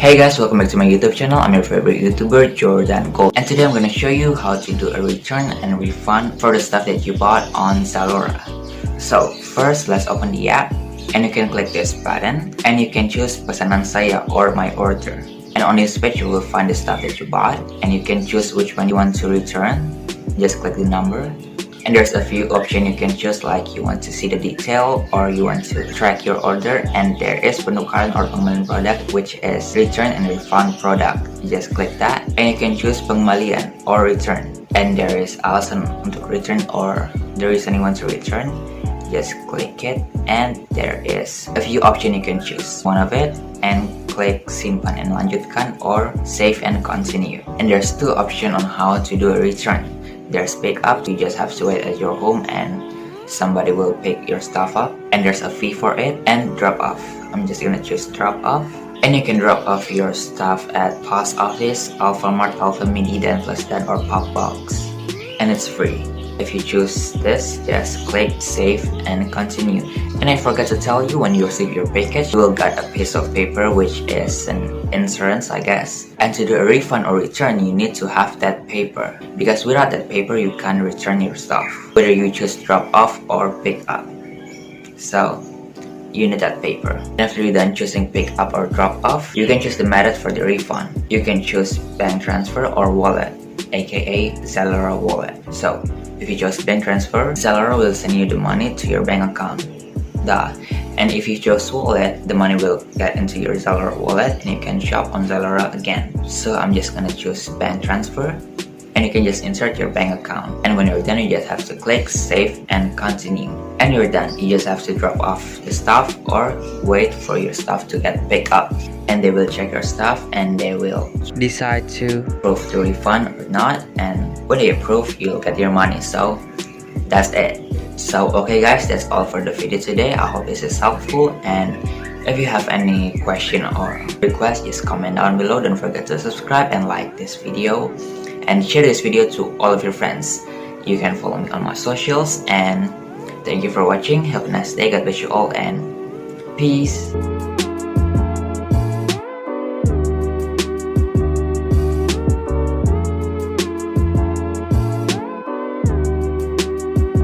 Hey guys, welcome back to my YouTube channel. I'm your favorite YouTuber, Jordan Gold, and today I'm gonna show you how to do a return and refund for the stuff that you bought on ZALORA. So first, let's open the app, and you can click this button, and you can choose pesanan saya or my order. And on this page, you will find the stuff that you bought, and you can choose which one you want to return. Just click the number. And there's a few options you can choose, like you want to see the detail or you want to track your order, and there is penukaran or pengembalian product, which is return and refund product. Just click that and you can choose pengembalian or return, and there is alasan untuk return or the reason you want to return. Just click it and there is a few options you can choose one of it and click simpan and lanjutkan or save and continue. And there's two options on how to do a return. There's pick up, you just have to wait at your home and somebody will pick your stuff up, and there's a fee for it, and drop off. I'm just gonna choose drop off, and you can drop off your stuff at post office, Alfamart, Alfamidi, dan plus dan or pop box, and it's free. If you choose this, just click save and continue. And I forgot to tell you, when you receive your package, you will get a piece of paper which is an insurance, I guess. And to do a refund or return, you need to have that paper, because without that paper you can't return your stuff, whether you choose drop off or pick up. So you need that paper. And after you're done choosing pick up or drop off, you can choose the method for the refund. You can choose bank transfer or wallet, aka ZALORA wallet. So if you chose bank transfer, ZALORA will send you the money to your bank account. And if you chose wallet, the money will get into your ZALORA wallet and you can shop on ZALORA again. So I'm just gonna choose bank transfer, and you can just insert your bank account. And when you're done, you just have to click save and continue. And you're done. You just have to drop off the stuff or wait for your stuff to get picked up. And they will check your stuff and they will decide to approve the refund or not. And when they approve, you'll get your money. So that's it. So okay guys, that's all for the video today. I hope this is helpful, and if you have any question or request, just comment down below. Don't forget to subscribe and like this video, and share this video to all of your friends. You can follow me on my socials, and thank you for watching. Have a nice day. God bless you all, and peace.